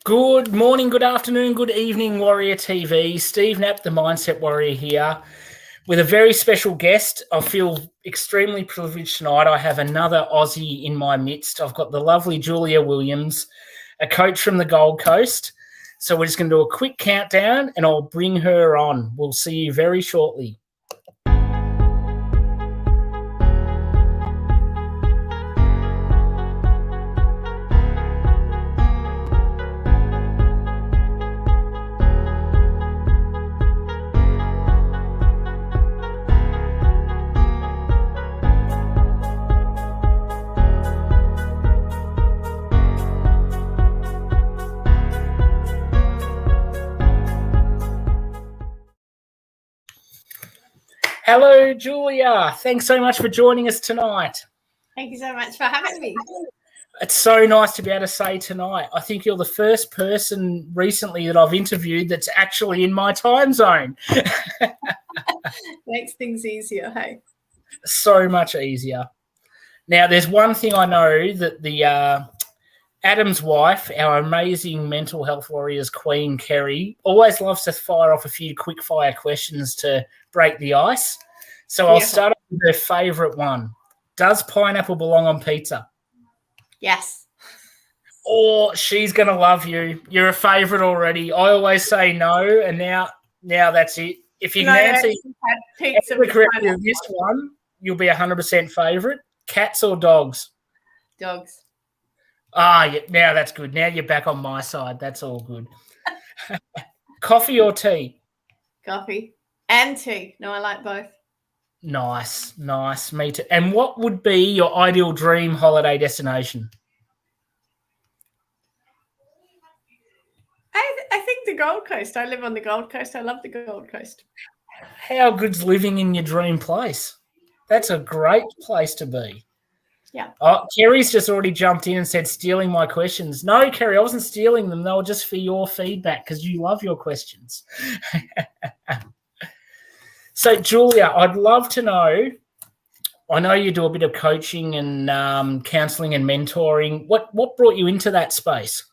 Good morning, good afternoon, good evening, Warrior TV. Steve Knapp, the Mindset Warrior here, with a very special guest. I feel extremely privileged tonight. I have another Aussie in my midst. I've got the lovely Julia Williams, a coach from the Gold Coast. So we're just going to do a quick countdown and I'll bring her on. We'll see you very shortly. Hello, Julia. Thanks so much for joining us tonight. Thank you so much for having me. It's so nice to be able to say tonight. I think you're the first person recently that I've interviewed that's actually in my time zone. Makes things easier, hey? So much easier. Now, there's one thing I know that the Adam's wife, our amazing mental health warriors queen, Kerry, always loves to fire off a few quick fire questions to break the ice. So I'll start off with her favourite one. Does pineapple belong on pizza? Yes. Oh, she's going to love you. You're a favourite already. I always say no, and now that's it. If you can answer correctly this one, you'll be 100% favourite. Cats or dogs? Dogs. Yeah, now that's good. Now you're back on my side. That's all good. Coffee or tea? Coffee and tea. No, I like both. Nice. Me too. And what would be your ideal dream holiday destination? I think the Gold Coast. I live on the Gold Coast. I love the Gold Coast. How good's living in your dream place? That's a great place to be. Yeah. Oh, Kerry's just already jumped in and said, stealing my questions. No, Kerry, I wasn't stealing them. They were just for your feedback because you love your questions. So, Julia, I'd love to know, I know you do a bit of coaching and counselling and mentoring. What brought you into that space?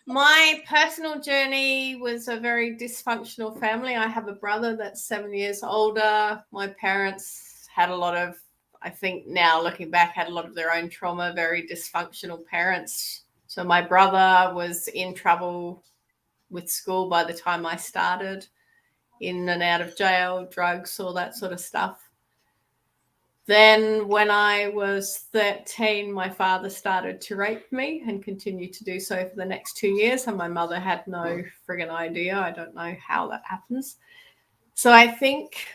My personal journey was a very dysfunctional family. I have a brother that's 7 years older. My parents had a lot of, I think now looking back, had a lot of their own trauma, very dysfunctional parents. So my brother was in trouble with school by the time I started, in and out of jail, drugs, all that sort of stuff. Then when I was 13, my father started to rape me and continued to do so for the next 2 years. And my mother had no friggin' idea. I don't know how that happens. So I think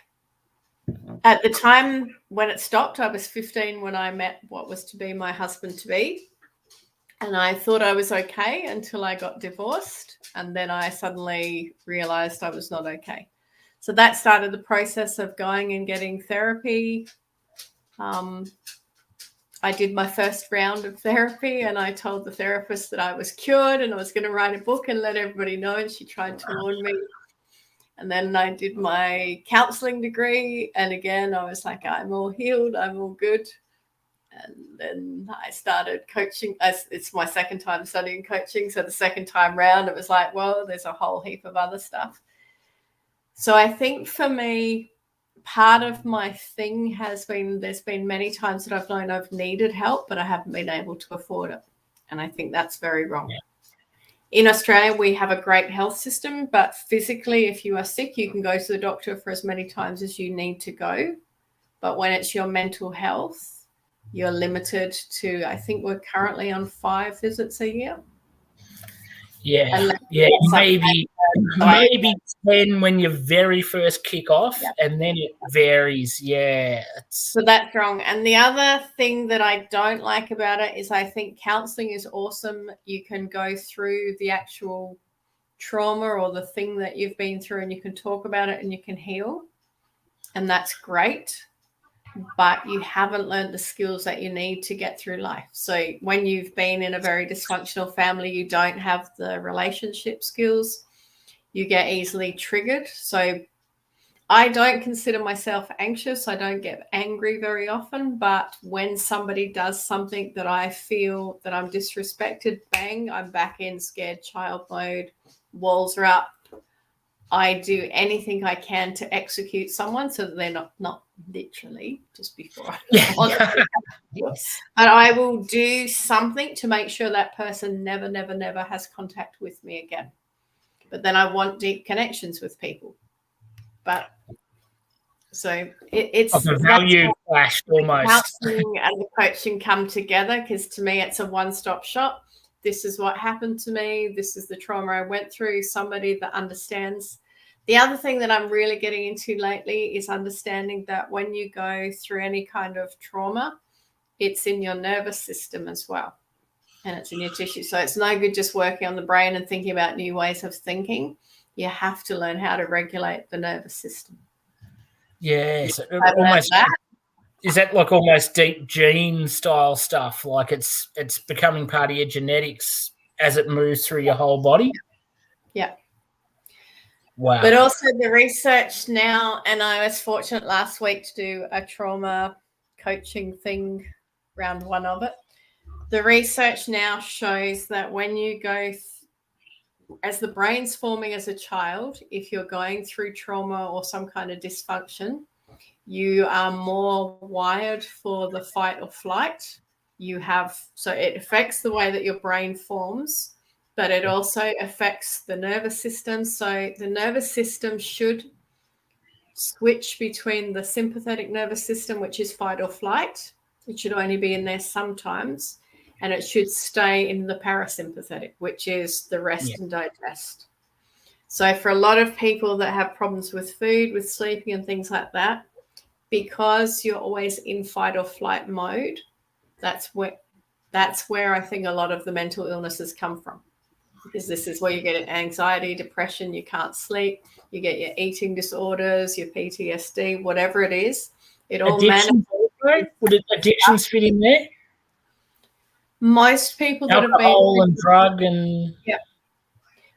at the time when it stopped, I was 15 when I met what was to be my husband-to-be. And I thought I was okay until I got divorced. And then I suddenly realized I was not okay. So that started the process of going and getting therapy. I did my first round of therapy and I told the therapist that I was cured and I was going to write a book and let everybody know. And she tried to warn me. And then I did my counselling degree. And again, I was like, I'm all healed. I'm all good. And then I started coaching. It's my second time studying coaching. So the second time round, it was like, well, there's a whole heap of other stuff. So I think for me, part of my thing has been, there's been many times that I've known I've needed help, but I haven't been able to afford it. And I think that's very wrong. Yeah. In Australia, we have a great health system, but physically, if you are sick, you can go to the doctor for as many times as you need to go. But when it's your mental health, you're limited to, I think we're currently on 5 visits a year. Yeah, maybe 10 when you very first kick off, and then it varies. Yeah. So that's wrong. And the other thing that I don't like about it is I think counselling is awesome. You can go through the actual trauma or the thing that you've been through and you can talk about it and you can heal. And that's great. But you haven't learned the skills that you need to get through life. So when you've been in a very dysfunctional family, you don't have the relationship skills. You get easily triggered. So I don't consider myself anxious. I don't get angry very often, but when somebody does something that I feel that I'm disrespected, bang, I'm back in scared child mode. Walls are up. I do anything I can to execute someone so that they're not literally just before I Yes. but I will do something to make sure that person never has contact with me again. But then I want deep connections with people. But so it's the value flashed almost. counseling and the coaching come together, because to me it's a one-stop shop. This is what happened to me. This is the trauma I went through. Somebody that understands. The other thing that I'm really getting into lately is understanding that when you go through any kind of trauma, it's in your nervous system as well, and it's in your tissue. So it's no good just working on the brain and thinking about new ways of thinking. You have to learn how to regulate the nervous system. Yes, almost. Is that like almost deep gene style stuff? Like it's becoming part of your genetics as it moves through your whole body? Yeah. Wow. But also the research now, and I was fortunate last week to do a trauma coaching thing, round one of it. The research now shows that when you go, as the brain's forming as a child, if you're going through trauma or some kind of dysfunction, you are more wired for the fight or flight. So it affects the way that your brain forms, but it also affects the nervous system. So the nervous system should switch between the sympathetic nervous system, which is fight or flight. It should only be in there sometimes. And it should stay in the parasympathetic, which is the rest and digest. So for a lot of people that have problems with food, with sleeping and things like that, because you're always in fight or flight mode, that's where I think a lot of the mental illnesses come from. Because this is where you get anxiety, depression, you can't sleep, you get your eating disorders, your PTSD, whatever it is. It all Addictions also? Would addictions fit in there? Most people that have been alcohol and drug and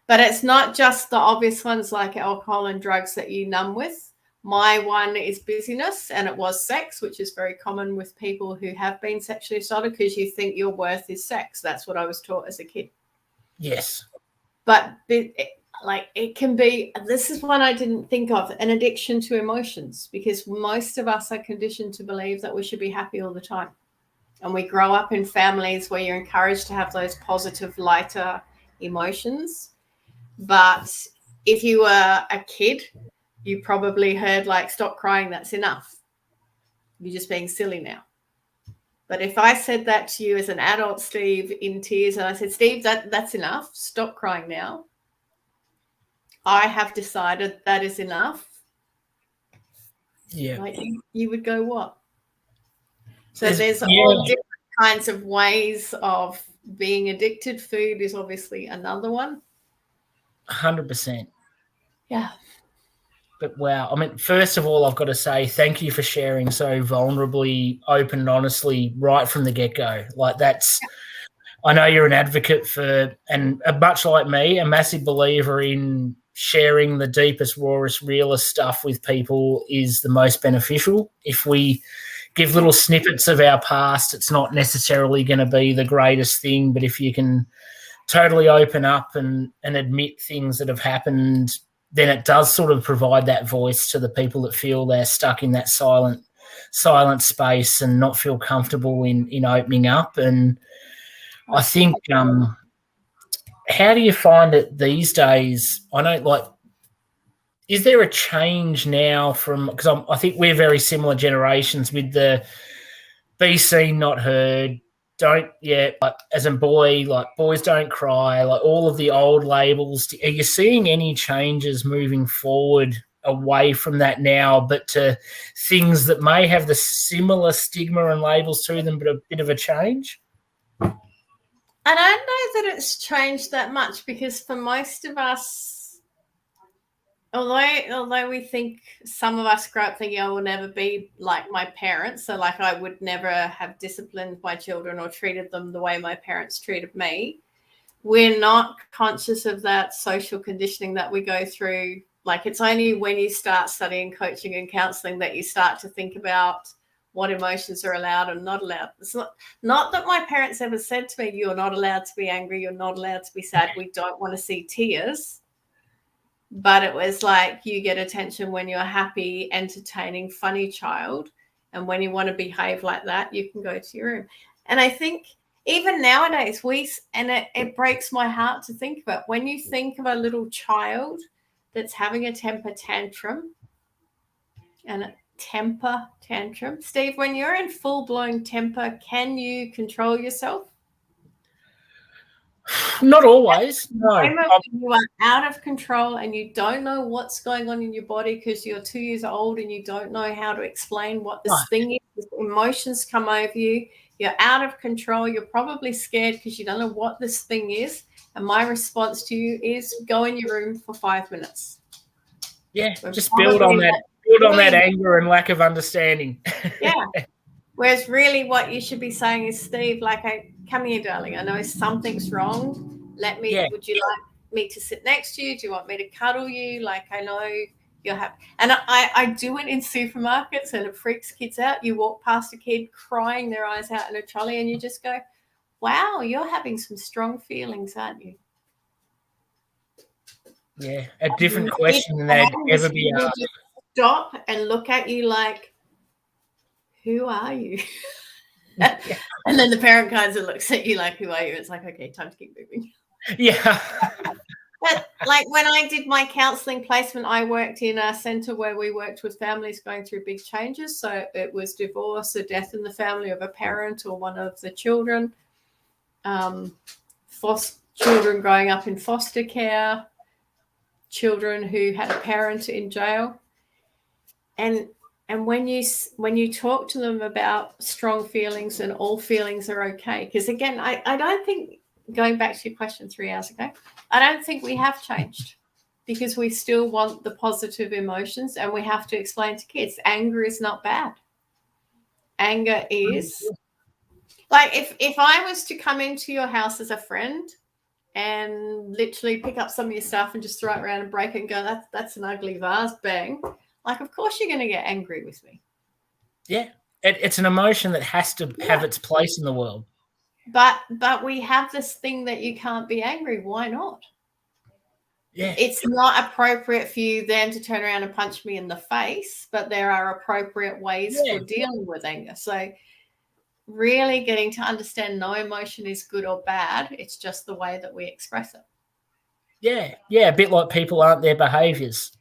but it's not just the obvious ones like alcohol and drugs that you numb with. My one is busyness, and it was sex, which is very common with people who have been sexually assaulted, because you think your worth is sex. That's what I was taught as a kid. Yes. But it can be, this is one I didn't think of, an addiction to emotions, because most of us are conditioned to believe that we should be happy all the time. And we grow up in families where you're encouraged to have those positive, lighter emotions. But if you were a kid, you probably heard like, stop crying, that's enough. You're just being silly now. But if I said that to you as an adult, Steve, in tears, and I said, Steve, that's enough, stop crying now, I have decided that is enough. Yeah. Like, you would go, what? So there's all different kinds of ways of being addicted. Food is obviously another one. 100%. Yeah. But wow, I mean, first of all, I've got to say thank you for sharing so vulnerably, open and honestly right from the get-go. Like I know you're an advocate for, and much like me, a massive believer in sharing the deepest, rawest, realest stuff with people is the most beneficial. If we give little snippets of our past, it's not necessarily going to be the greatest thing, but if you can totally open up and admit things that have happened, then it does sort of provide that voice to the people that feel they're stuck in that silent space and not feel comfortable in opening up. And I think, how do you find it these days? I know, is there a change now from, because I think we're very similar generations with the be seen, not heard, as a boy, like boys don't cry, like all of the old labels. Are you seeing any changes moving forward away from that now, but to things that may have the similar stigma and labels to them, but a bit of a change? I don't know that it's changed that much, because for most of us, although we think, some of us grow up thinking I will never be like my parents, so like I would never have disciplined my children or treated them the way my parents treated me, we're not conscious of that social conditioning that we go through Like, it's only when you start studying coaching and counseling that you start to think about what emotions are allowed and not allowed. It's not that my parents ever said to me, you're not allowed to be angry, you're not allowed to be sad, we don't want to see tears. But it was like, you get attention when you're happy, entertaining, funny child. And when you want to behave like that, you can go to your room. And I think even nowadays, it breaks my heart to think about, when you think of a little child that's having a temper tantrum, Steve, when you're in full-blown temper, can you control yourself? Not always. No. When you are out of control and you don't know what's going on in your body because you're 2 years old and you don't know how to explain what this thing is, emotions come over you, you're out of control, you're probably scared because you don't know what this thing is. And my response to you is go in your room for 5 minutes. Yeah, just build on that anger and lack of understanding. Yeah. Whereas really what you should be saying is, Steve, like, come here, darling. I know something's wrong. Would you like me to sit next to you? Do you want me to cuddle you? Like, I know you're happy. And I do it in supermarkets and it freaks kids out. You walk past a kid crying their eyes out in a trolley and you just go, wow, you're having some strong feelings, aren't you? Yeah, a different question than they'd ever be asked. Stop and look at you like, who are you? And then the parent kind of looks at you like, who are you? It's like, okay, time to keep moving. Yeah. But like, when I did my counseling placement, I worked in a center where we worked with families going through big changes. So it was divorce, a death in the family of a parent or one of the children, children growing up in foster care, children who had a parent in jail. And when you talk to them about strong feelings and all feelings are okay, because again, I don't think, going back to your question 3 hours ago, I don't think we have changed, because we still want the positive emotions, and we have to explain to kids anger is not bad. Anger is like, if I was to come into your house as a friend and literally pick up some of your stuff and just throw it around and break it and go, that's an ugly vase, bang. Like, of course you're going to get angry with me. Yeah, it's an emotion that has to have its place in the world. But we have this thing that you can't be angry. Why not? Yeah. It's not appropriate for you then to turn around and punch me in the face, but there are appropriate ways for dealing with anger. So really getting to understand no emotion is good or bad. It's just the way that we express it. Yeah. Yeah. A bit like people aren't their behaviors.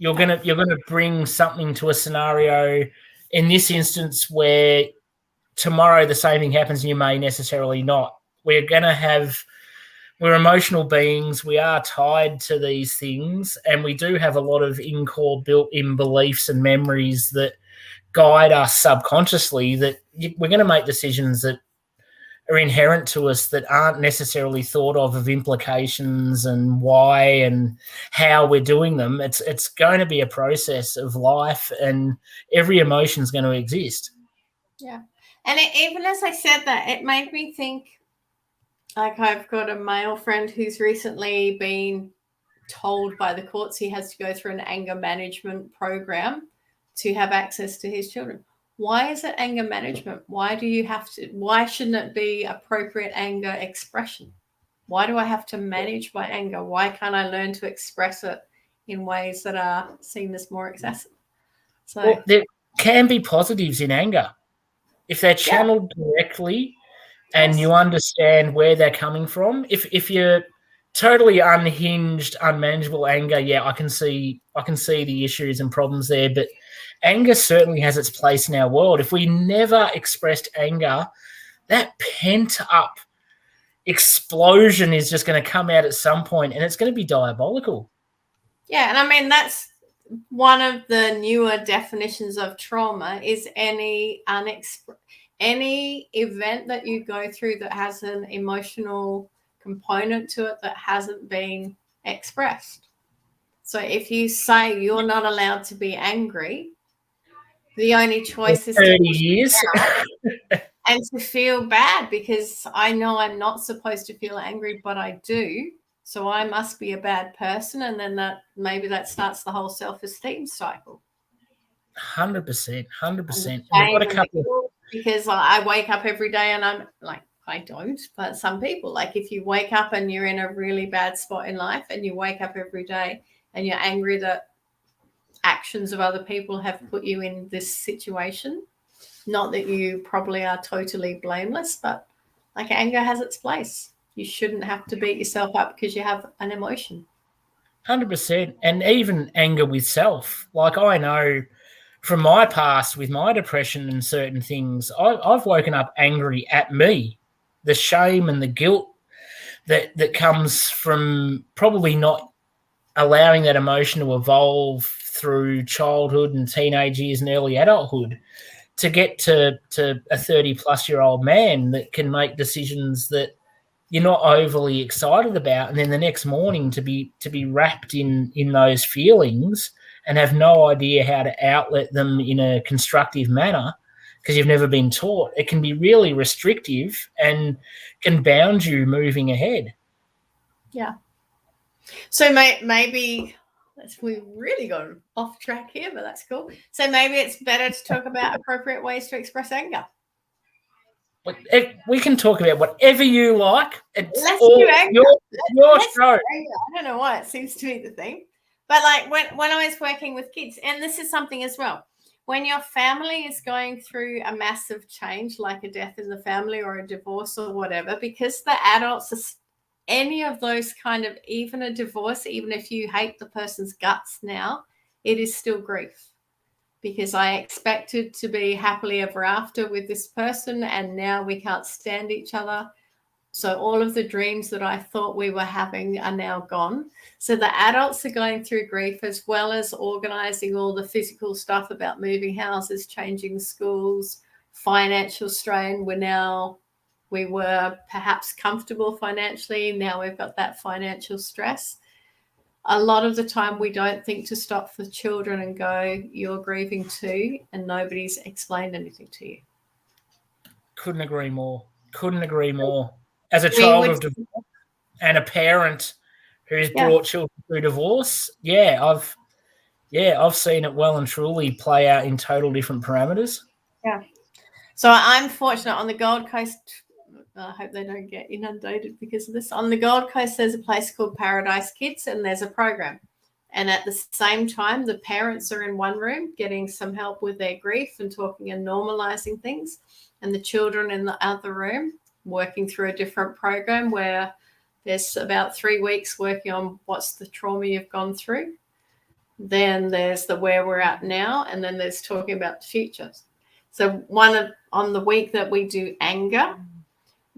You're gonna bring something to a scenario in this instance where tomorrow the same thing happens and you may necessarily not. We're emotional beings. We are tied to these things, and we do have a lot of in-core built-in beliefs and memories that guide us subconsciously, that we're going to make decisions that are inherent to us that aren't necessarily thought of implications and why and how we're doing them. It's going to be a process of life, and every emotion is going to exist. Yeah. And even as I said that, it made me think, like, I've got a male friend who's recently been told by the courts he has to go through an anger management program to have access to his children. Why is it anger management? Why shouldn't it be appropriate anger expression? Why do I have to manage my anger? Why can't I learn to express it in ways that are seen as more excessive? So there can be positives in anger if they're channeled directly and you understand where they're coming from. If you're totally unhinged, unmanageable anger, I can see the issues and problems there. But anger certainly has its place in our world. If we never expressed anger, that pent up explosion is just going to come out at some point, and it's going to be diabolical. Yeah, and I mean, that's one of the newer definitions of trauma, is any event that you go through that has an emotional component to it that hasn't been expressed. So if you say you're not allowed to be angry, the only choice is 30 years and to feel bad, because I know I'm not supposed to feel angry, but I do. So I must be a bad person, and then maybe that starts the whole self-esteem cycle. 100%, 100%. And we've got a couple because I wake up every day and I'm like, I don't, but some people, like if you wake up and you're in a really bad spot in life and you wake up every day and you're angry that actions of other people have put you in this situation, not that you probably are totally blameless, but like anger has its place. You shouldn't have to beat yourself up because you have an emotion. 100%. And even anger with self. Like I know from my past with my depression and certain things, I've woken up angry at me. The shame and the guilt that comes from probably not allowing that emotion to evolve through childhood and teenage years and early adulthood to get to a 30-plus-year-old man that can make decisions that you're not overly excited about, and then the next morning to be wrapped in those feelings and have no idea how to outlet them in a constructive manner because you've never been taught. It can be really restrictive and can bound you moving ahead. Yeah. So maybe we've really gone off track here, but that's cool. So maybe it's better to talk about appropriate ways to express anger. We can talk about whatever you like. It's Let's all do anger. your show. I don't know why it seems to be the thing. But like when I was working with kids, and this is something as well, when your family is going through a massive change, like a death in the family or a divorce or whatever, because the adults are any of those kind of, even a divorce, even if you hate the person's guts now, it is still grief. Because I expected to be happily ever after with this person, and now we can't stand each other. So all of the dreams that I thought we were having are now gone. So the adults are going through grief, as well as organizing all the physical stuff about moving houses, changing schools, financial strain. We were perhaps comfortable financially. Now we've got that financial stress. A lot of the time we don't think to stop for children and go, you're grieving too, and nobody's explained anything to you. Couldn't agree more. As a child of divorce and a parent who's brought children through divorce, I've seen it well and truly play out in total different parameters. Yeah. So I'm fortunate on the Gold Coast. I hope they don't get inundated because of this. On the Gold Coast, there's a place called Paradise Kids, and there's a program. And at the same time, the parents are in one room getting some help with their grief and talking and normalizing things, and the children in the other room working through a different program where there's about 3 weeks working on what's the trauma you've gone through. Then there's the where we're at now, and then there's talking about the future. So on the week that we do anger,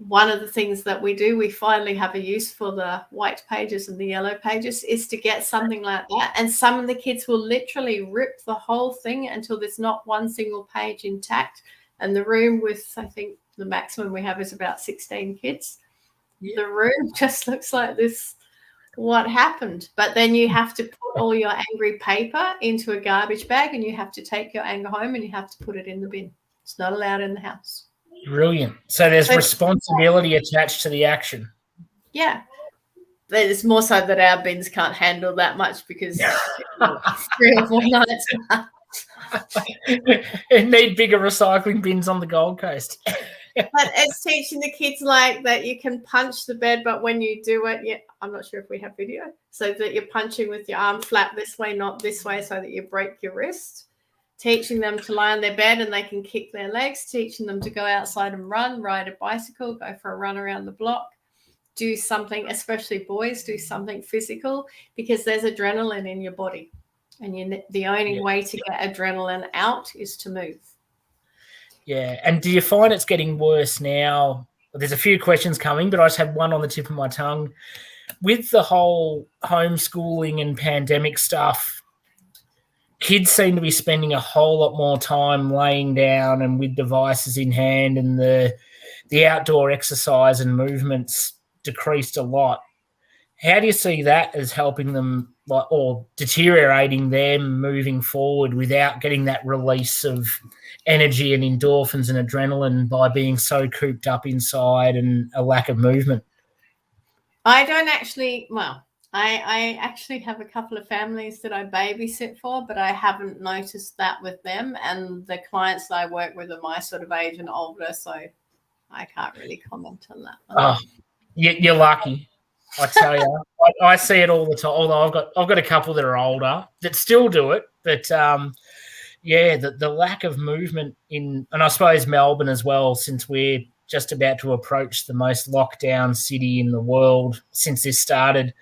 one of the things that we do, we finally have a use for the white pages and the yellow pages, is to get something like that. And some of the kids will literally rip the whole thing until there's not one single page intact. And the room with, I think the maximum we have is about 16 kids. Yeah. The room just looks like this. What happened? But then you have to put all your angry paper into a garbage bag, and you have to take your anger home and you have to put it in the bin. It's not allowed in the house. Brilliant. So there's responsibility attached to the action. Yeah. It's more so that our bins can't handle that much because 3 or 4 nights. It need bigger recycling bins on the Gold Coast. But it's teaching the kids like that you can punch the bed, but when you do it, I'm not sure if we have video, so that you're punching with your arm flat this way, not this way, so that you break your wrist. Teaching them to lie on their bed and they can kick their legs, teaching them to go outside and run, ride a bicycle, go for a run around the block, do something, especially boys, do something physical, because there's adrenaline in your body. And the only way to get adrenaline out is to move. Yeah. And do you find it's getting worse now? There's a few questions coming, but I just have one on the tip of my tongue. With the whole homeschooling and pandemic stuff, kids seem to be spending a whole lot more time laying down and with devices in hand, and the outdoor exercise and movements decreased a lot. How do you see that as helping them, or deteriorating them moving forward without getting that release of energy and endorphins and adrenaline by being so cooped up inside and a lack of movement? I don't actually, well, I actually have a couple of families that I babysit for, but I haven't noticed that with them. And the clients that I work with are my sort of age and older, so I can't really comment on that one. Oh, you're lucky, I tell you. I see it all the time. Although I've got a couple that are older that still do it, but yeah, the lack of movement in, and I suppose Melbourne as well, since we're just about to approach the most lockdown city in the world since this started.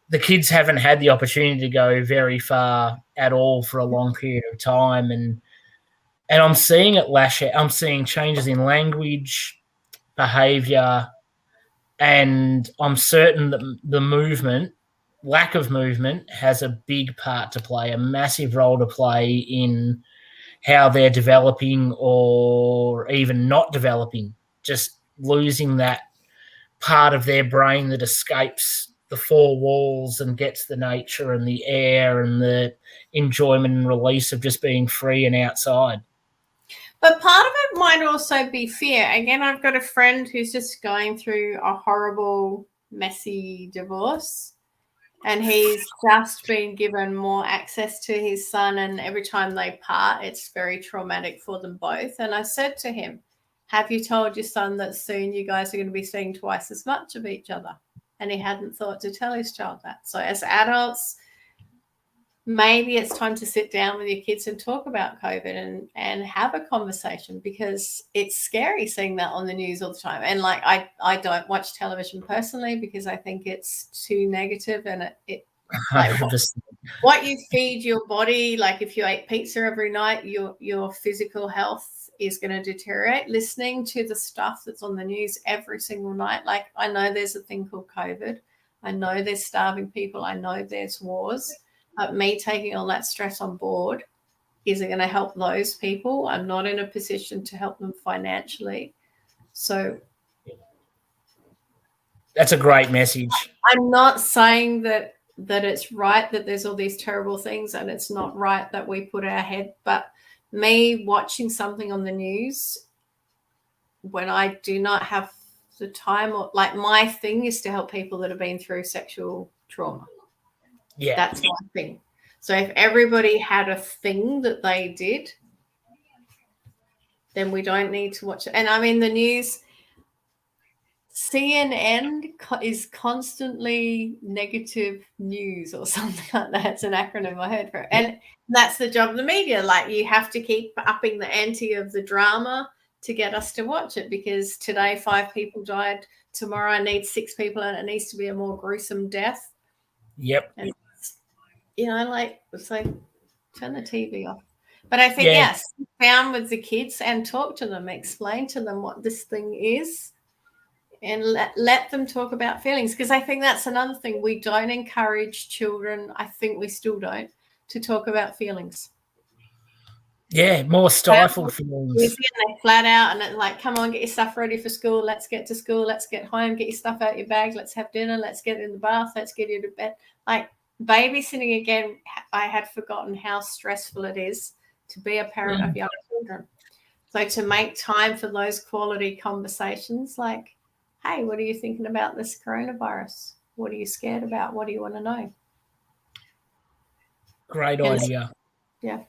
The kids haven't had the opportunity to go very far at all for a long period of time, and I'm seeing it lash out. I'm seeing changes in language, behaviour, and I'm certain that the lack of movement, has a big part to play, a massive role to play in how they're developing or even not developing, just losing that part of their brain that escapes the four walls and gets the nature and the air and the enjoyment and release of just being free and outside. But part of it might also be fear. Again, I've got a friend who's just going through a horrible, messy divorce, and he's just been given more access to his son, and every time they part, it's very traumatic for them both. And I said to him, have you told your son that soon you guys are going to be seeing twice as much of each other? And he hadn't thought to tell his child that. So as adults, maybe it's time to sit down with your kids and talk about COVID and have a conversation, because it's scary seeing that on the news all the time. And like, I don't watch television personally because I think it's too negative, and it like what you feed your body, like if you ate pizza every night, your physical health is going to deteriorate. Listening to the stuff that's on the news every single night, like I know there's a thing called COVID. I know there's starving people. I know there's wars. But me taking all that stress on board isn't going to help those people. I'm not in a position to help them financially. So that's a great message. I'm not saying that it's right that there's all these terrible things, and it's not right that we put our head, but me watching something on the news when I do not have the time, or like my thing is to help people that have been through sexual trauma. Yeah, that's my thing. So if everybody had a thing that they did, then we don't need to watch it. And I mean, the news, CNN is constantly negative news or something like that. It's an acronym I heard for it. And that's the job of the media. Like, you have to keep upping the ante of the drama to get us to watch it, because today 5 people died, tomorrow I need 6 people, and it needs to be a more gruesome death. Yep. And you know, like, it's like, turn the TV off. But I think, yes, sit down with the kids and talk to them, explain to them what this thing is, and let them talk about feelings. Because I think that's another thing. We don't encourage children, I think we still don't, to talk about feelings. Yeah, more stifled feelings. They flat out, and it's like, come on, get your stuff ready for school. Let's get to school. Let's get home. Get your stuff out of your bag. Let's have dinner. Let's get in the bath. Let's get you to bed. Like, babysitting, again, I had forgotten how stressful it is to be a parent of young children. So to make time for those quality conversations, like, hey, what are you thinking about this coronavirus? What are you scared about? What do you want to know? Great idea. Yeah.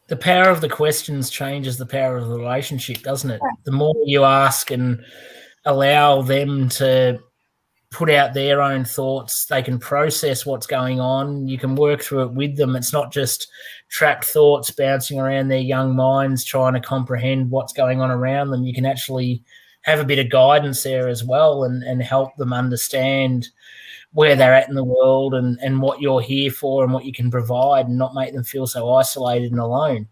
The power of the questions changes the power of the relationship, doesn't it? The more you ask and allow them to put out their own thoughts, they can process what's going on. You can work through it with them. It's not just trapped thoughts bouncing around their young minds trying to comprehend what's going on around them. You can actually have a bit of guidance there as well, and help them understand where they're at in the world, and what you're here for and what you can provide, and not make them feel so isolated and alone.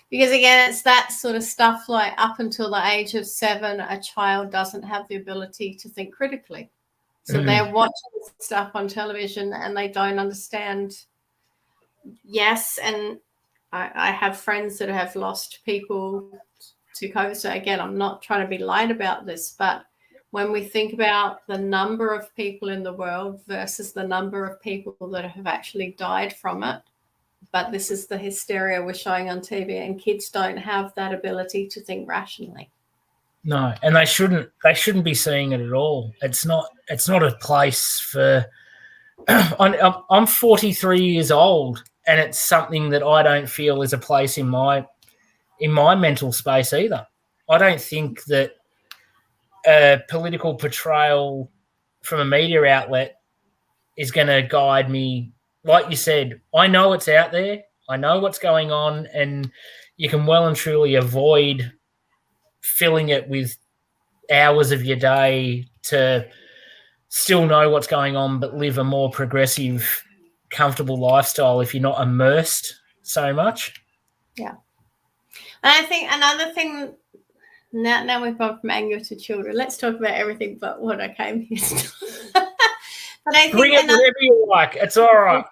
Because, again, it's that sort of stuff, like up until the age of 7, a child doesn't have the ability to think critically. So they're watching stuff on television and they don't understand. Yes, and I have friends that have lost people to COVID. So, again, I'm not trying to be light about this, but when we think about the number of people in the world versus the number of people that have actually died from it, but this is the hysteria we're showing on TV, and kids don't have that ability to think rationally. No, and they shouldn't be seeing it at all. It's not a place for. I'm 43 years old, and it's something that I don't feel is a place in my mental space either. I don't think that a political portrayal from a media outlet is going to guide me. Like you said, I know it's out there. I know what's going on, and you can well and truly avoid filling it with hours of your day to still know what's going on, but live a more progressive, comfortable lifestyle if you're not immersed so much. Yeah. And I think another thing, now we've gone from anger to children. Let's talk about everything but what I came here to. But I Bring think it whatever you like. It's all right.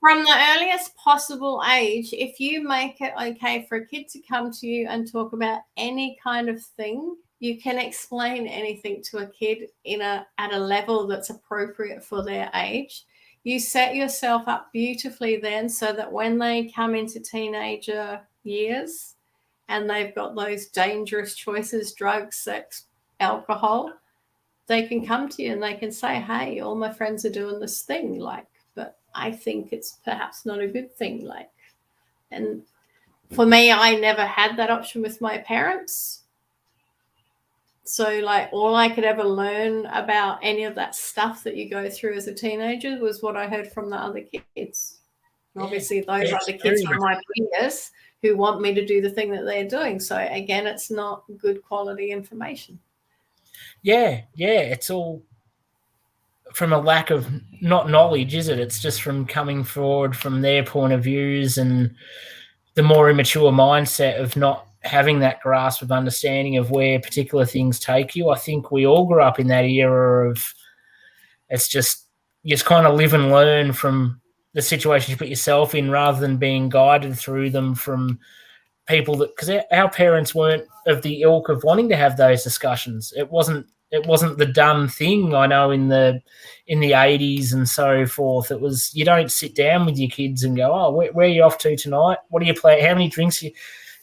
From the earliest possible age, if you make it okay for a kid to come to you and talk about any kind of thing, you can explain anything to a kid at a level that's appropriate for their age. You set yourself up beautifully then so that when they come into teenager years and they've got those dangerous choices, drugs, sex, alcohol, they can come to you and they can say, hey, all my friends are doing this thing, like, but I think it's perhaps not a good thing. Like, and for me, I never had that option with my parents. So like all I could ever learn about any of that stuff that you go through as a teenager was what I heard from the other kids. And obviously those other kids are my peers who want me to do the thing that they're doing. So again, it's not good quality information. Yeah, it's all from a lack of not knowledge, is it? It's just from coming forward from their point of views and the more immature mindset of not having that grasp of understanding of where particular things take you. I think we all grew up in that era of it's just you just kind of live and learn from the situations you put yourself in rather than being guided through them from people that, because our parents weren't of the ilk of wanting to have those discussions. It wasn't the done thing. I know in the 80s and so forth, it was, you don't sit down with your kids and go, oh, where are you off to tonight? What do you play? How many drinks? You're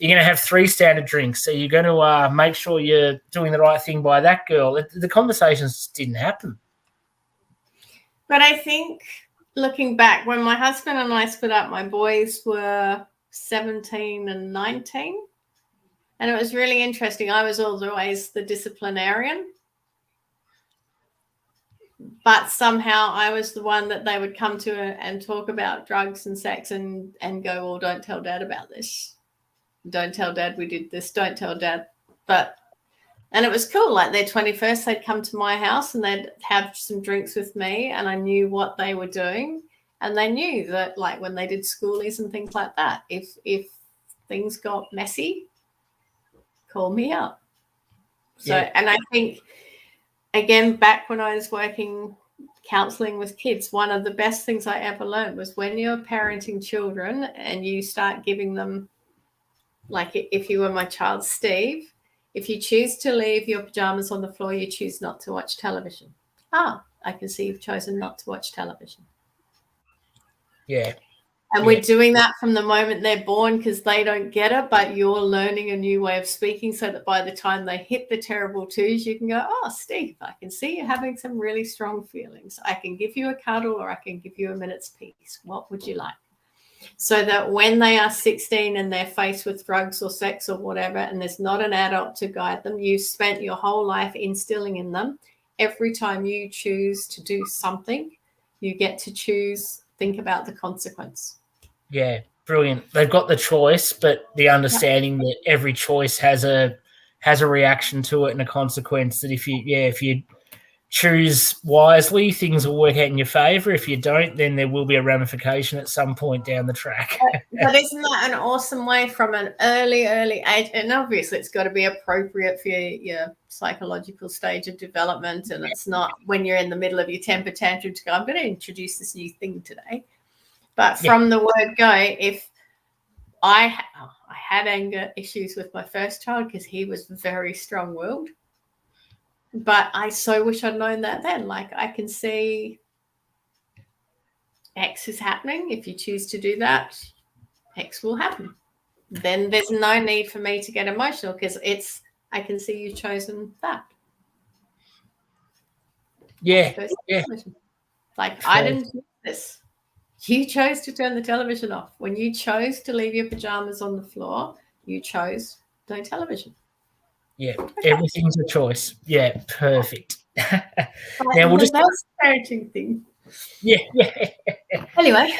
going to have 3 standard drinks. So you're going to make sure you're doing the right thing by that girl. The conversations didn't happen. But I think looking back, when my husband and I split up, my boys were 17 and 19. And it was really interesting. I was always the disciplinarian. But somehow I was the one that they would come to and talk about drugs and sex and go, well, don't tell Dad about this. Don't tell Dad we did this. Don't tell Dad. And it was cool. Like their 21st, they'd come to my house and they'd have some drinks with me and I knew what they were doing. And they knew that like when they did schoolies and things like that, if things got messy, call me up. So, yeah. And I think, again, back when I was working counseling with kids, one of the best things I ever learned was when you're parenting children and you start giving them, like if you were my child, Steve, if you choose to leave your pajamas on the floor, you choose not to watch television. I can see you've chosen not to watch television. Yeah. And we're doing that from the moment they're born because they don't get it, but you're learning a new way of speaking so that by the time they hit the terrible twos, you can go, oh, Steve, I can see you're having some really strong feelings. I can give you a cuddle or I can give you a minute's peace. What would you like? So that when they are 16 and they're faced with drugs or sex or whatever, and there's not an adult to guide them, you've spent your whole life instilling in them. Every time you choose to do something, you get to choose, think about the consequence. Yeah, brilliant. They've got the choice, but the understanding that every choice has a reaction to it and a consequence, that if you choose wisely, things will work out in your favor. If you don't, then there will be a ramification at some point down the track. But isn't that an awesome way from an early age? And obviously it's got to be appropriate for your psychological stage of development. And it's not when you're in the middle of your temper tantrum to go, I'm going to introduce this new thing today. But from the word go, if I had anger issues with my first child because he was very strong-willed, but I so wish I'd known that then. Like I can see X is happening. If you choose to do that, X will happen. Then there's no need for me to get emotional because it's I can see you've chosen that. Yeah. Like, I didn't do this. You chose to turn the television off. When you chose to leave your pajamas on the floor, you chose no television. Yeah, okay. Everything's a choice. Yeah, perfect. Now we'll just that's parenting thing. Yeah. Anyway.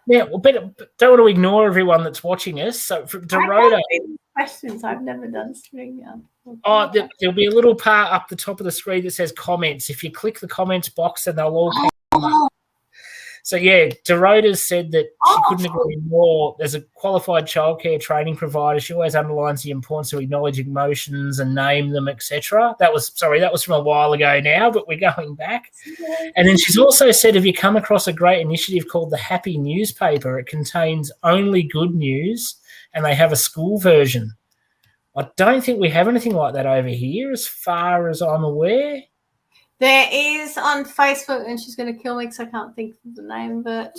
Yeah, well, don't want to ignore everyone that's watching us. So from Dorota, questions. I've never done screen yard. Oh, there'll be a little part up the top of the screen that says comments. If you click the comments box, then they'll all come up. So, yeah, Dorota said that she couldn't agree more. As a qualified childcare training provider, she always underlines the importance of acknowledging emotions and name them, etc. That was from a while ago now, but we're going back. And then she's also said, have you come across a great initiative called the Happy Newspaper? It contains only good news, and they have a school version. I don't think we have anything like that over here as far as I'm aware. There is on Facebook, and she's going to kill me because I can't think of the name, but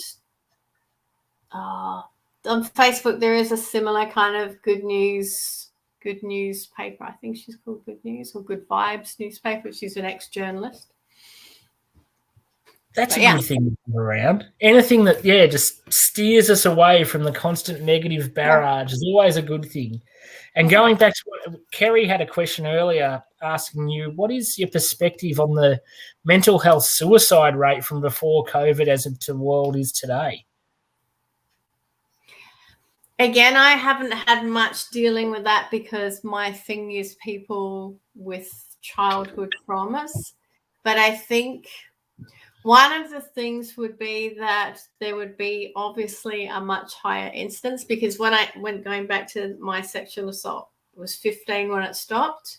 on Facebook there is a similar kind of good news paper. I think she's called Good News or Good Vibes newspaper. She's an ex-journalist. That's a good thing to have around. Anything that, just steers us away from the constant negative barrage is always a good thing. And going back to what Kerry had a question earlier asking you, what is your perspective on the mental health suicide rate from before COVID as to the world is today? Again, I haven't had much dealing with that because my thing is people with childhood traumas. But I think one of the things would be that there would be obviously a much higher instance, because when going back to my sexual assault, it was 15 when it stopped,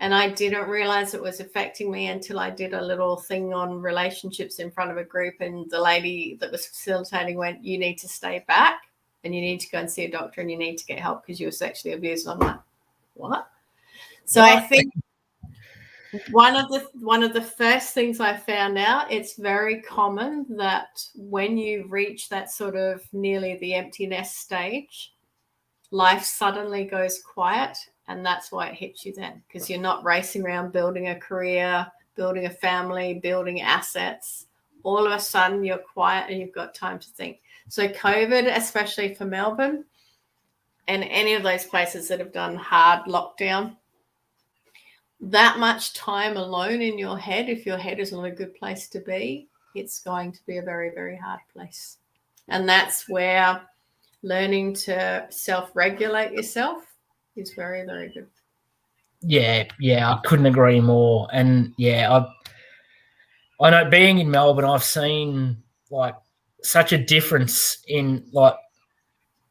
and I didn't realize it was affecting me until I did a little thing on relationships in front of a group, and the lady that was facilitating went, you need to stay back and you need to go and see a doctor and you need to get help because you were sexually abused. And I'm like, what? So I think one of the first things I found out, it's very common that when you reach that sort of nearly the empty nest stage, life suddenly goes quiet, and that's why it hits you then, because you're not racing around building a career, building a family, building assets. All of a sudden you're quiet and you've got time to think. So COVID, especially for Melbourne and any of those places that have done hard lockdown, that much time alone in your head, if your head is not a good place to be, it's going to be a very, very hard place. And that's where learning to self-regulate yourself is very, very good. Yeah, I couldn't agree more. And I know being in Melbourne, I've seen like such a difference in, like,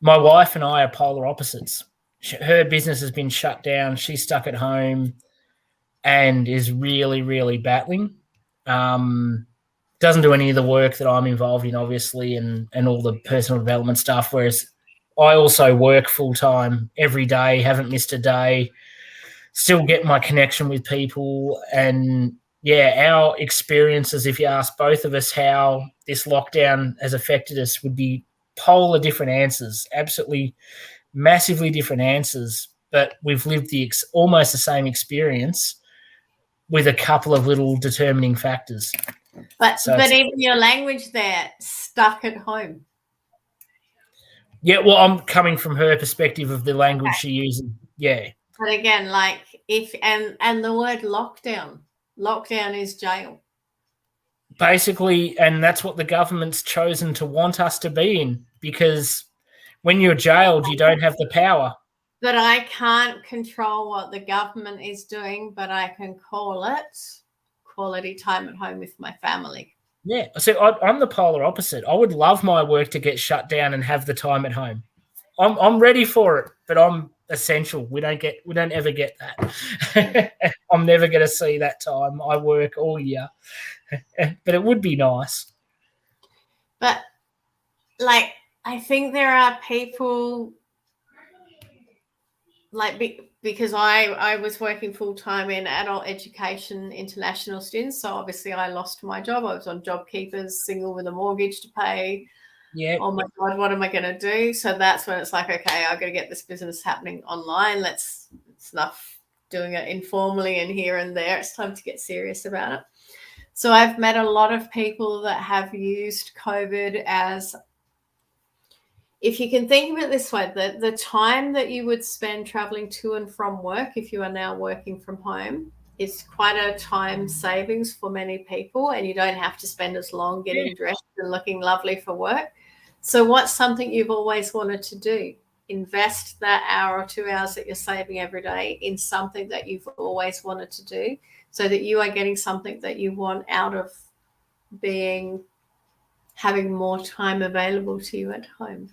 my wife and I are polar opposites. Her business has been shut down. She's stuck at home and is really, really battling. Doesn't do any of the work that I'm involved in, obviously, and all the personal development stuff, whereas I also work full-time every day, haven't missed a day, still get my connection with people. And, our experiences, if you ask both of us how this lockdown has affected us, would be polar different answers, absolutely massively different answers, but we've lived almost the same experience with a couple of little determining factors. But even your language there, stuck at home. Yeah, well, I'm coming from her perspective of the language she uses. Yeah. But again, like and the word lockdown is jail. Basically, and that's what the government's chosen to want us to be in, because when you're jailed, you don't have the power. But I can't control what the government is doing, but I can call it quality time at home with my family. Yeah, so I'm the polar opposite. I would love my work to get shut down and have the time at home. I'm ready for it, but I'm essential. We don't ever get that. I'm never going to see that time. I work all year, but it would be nice. But like, I think there are people like, because I was working full-time in adult education, international students. So obviously I lost my job. I was on JobKeepers, single with a mortgage to pay. Yeah. Oh my God, what am I going to do? So that's when it's like, okay, I've got to get this business happening online. It's enough doing it informally and here and there. It's time to get serious about it. So I've met a lot of people that have used COVID as, if you can think of it this way, the time that you would spend traveling to and from work, if you are now working from home, is quite a time savings for many people, and you don't have to spend as long getting dressed and looking lovely for work. So what's something you've always wanted to do? Invest that hour or 2 hours that you're saving every day in something that you've always wanted to do, so that you are getting something that you want out of having more time available to you at home.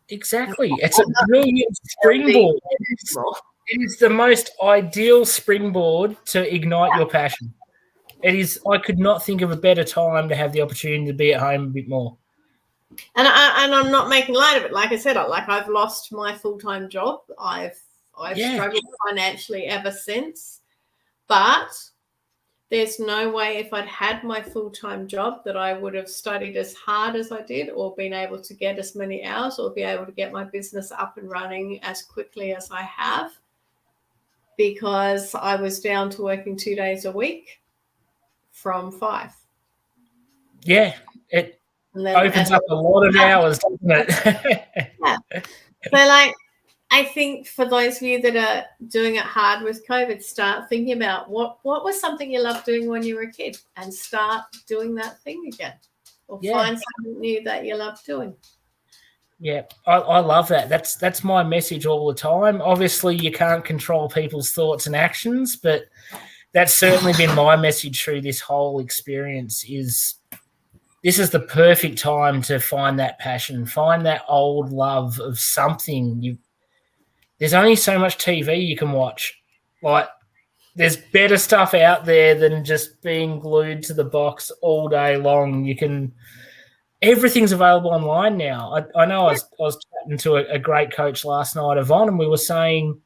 Exactly. It's a brilliant springboard. It is the most ideal springboard to ignite your passion. It is. I could not think of a better time to have the opportunity to be at home a bit more. And I'm not making light of it. Like I said, I've lost my full-time job. I've struggled financially ever since. But there's no way, if I'd had my full-time job, that I would have studied as hard as I did, or been able to get as many hours, or be able to get my business up and running as quickly as I have, because I was down to working 2 days a week from 5. Yeah, it opens up a lot of hours, doesn't it? Yeah. So, I think for those of you that are doing it hard with COVID, start thinking about what was something you loved doing when you were a kid, and start doing that thing again, or find something new that you love doing. Yeah, I love that. That's my message all the time. Obviously, you can't control people's thoughts and actions, but that's certainly been my message through this whole experience. This is the perfect time to find that passion, find that old love of something. There's only so much TV you can watch. Like, there's better stuff out there than just being glued to the box all day long. Everything's available online now. I know I was chatting to a great coach last night, Yvonne, and we were saying,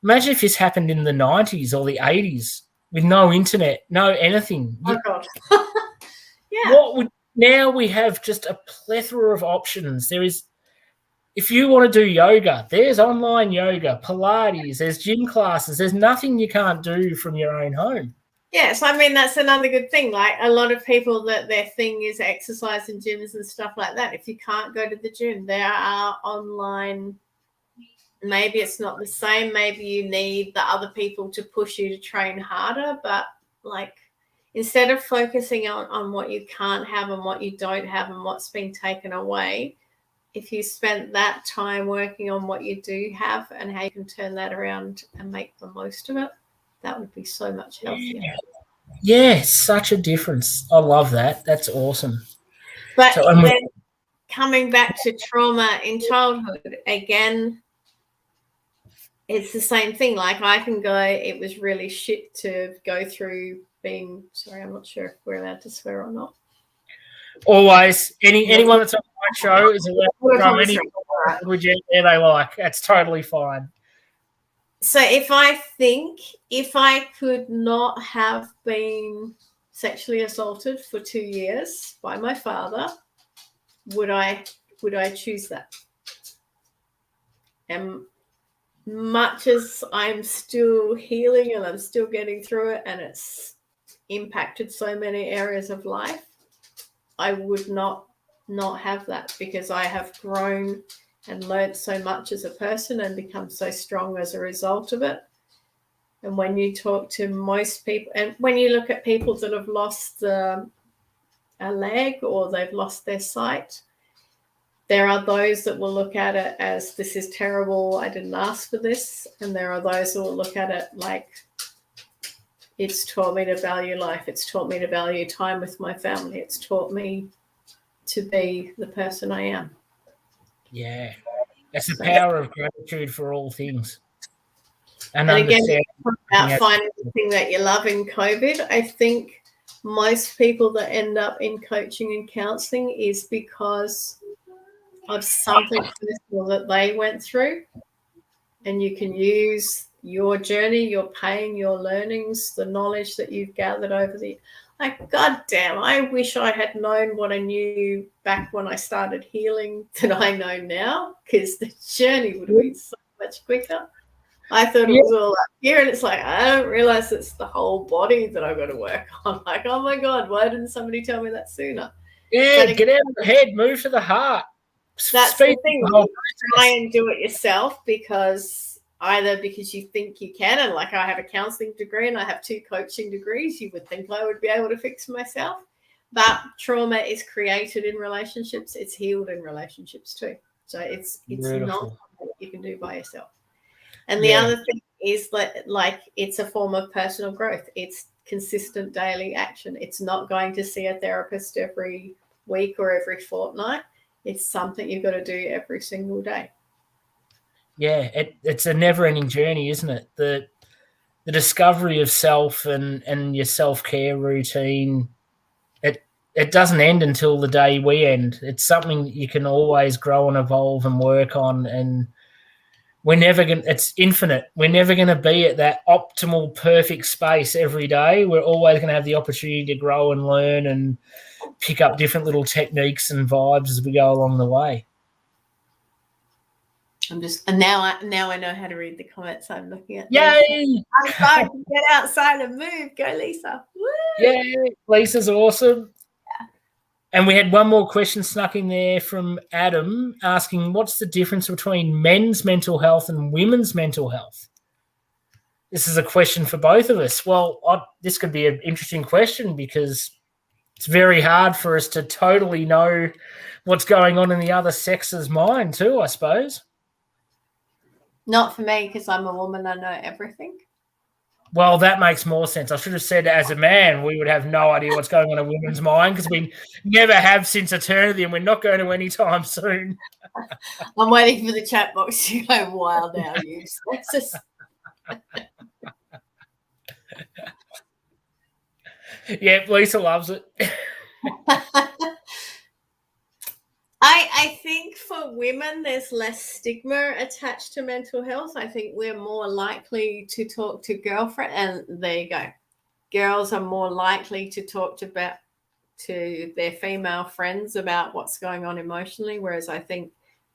imagine if this happened in the 90s or the 80s with no internet, no anything. Oh, God. Yeah. Now we have just a plethora of options. If you want to do yoga, there's online yoga, Pilates, there's gym classes. There's nothing you can't do from your own home. Yes, I mean, that's another good thing. Like, a lot of people, that their thing is exercise and gyms and stuff like that. If you can't go to the gym, there are online. Maybe it's not the same. Maybe you need the other people to push you to train harder. But, instead of focusing on what you can't have and what you don't have and what's been taken away, if you spent that time working on what you do have and how you can turn that around and make the most of it, that would be so much healthier. Yeah, such a difference. I love that. That's awesome. But then coming back to trauma in childhood, again, it's the same thing. Like, I can go, it was really shit to go through being, sorry, I'm not sure if we're allowed to swear or not. Always. Anyone that's on my show is allowed to throw any language in there they like. That's totally fine. So if I could not have been sexually assaulted for 2 years by my father, would I choose that? And much as I'm still healing and I'm still getting through it, and it's impacted so many areas of life, I would not have that, because I have grown and learned so much as a person and become so strong as a result of it. And when you talk to most people, and when you look at people that have lost a leg or they've lost their sight, there are those that will look at it as, this is terrible, I didn't ask for this. And there are those who will look at it like, it's taught me to value life. It's taught me to value time with my family. It's taught me to be the person I am. Yeah, that's the power of gratitude for all things. And again, about finding the thing that you love in COVID, I think most people that end up in coaching and counselling is because of something personal that they went through, and you can use your journey, your pain, your learnings, the knowledge that you've gathered over God damn, I wish I had known what I knew back when I started healing that I know now, because the journey would have been so much quicker. I thought it was all up here, and it's like, I don't realize it's the whole body that I've got to work on. Like, oh my God, why didn't somebody tell me that sooner? Yeah, get out of the head, move to the heart. That's the thing. You try and do it yourself because you think you can, and like I have a counselling degree and I have 2 coaching degrees, you would think I would be able to fix myself. But trauma is created in relationships. It's healed in relationships too. So it's not something that you can do by yourself. And the other thing is that, like, it's a form of personal growth. It's consistent daily action. It's not going to see a therapist every week or every fortnight. It's something you've got to do every single day. Yeah, it's a never-ending journey, isn't it? The discovery of self and your self-care routine, it doesn't end until the day we end. It's something you can always grow and evolve and work on, and we're never going. It's infinite. We're never going to be at that optimal, perfect space every day. We're always going to have the opportunity to grow and learn and pick up different little techniques and vibes as we go along the way. Now I know how to read the comments. I'm looking at. Yay! I'm starting to get outside and move. Go, Lisa. Woo! Yeah, Lisa's awesome. And we had one more question snuck in there from Adam asking, what's the difference between men's mental health and women's mental health? This is a question for both of us. Well, this could be an interesting question because it's very hard for us to totally know what's going on in the other sex's mind too, I suppose. Not for me, because I'm a woman. I know everything. Well, that makes more sense. I should have said as a man, we would have no idea what's going on in a women's mind because we never have since eternity and we're not going to anytime soon. I'm waiting for the chat box to go wild now. Yeah, Lisa loves it. I think for women, there's less stigma attached to mental health. I think we're more likely to talk to girlfriend, and there you go. Girls are more likely to talk to their female friends about what's going on emotionally, whereas I think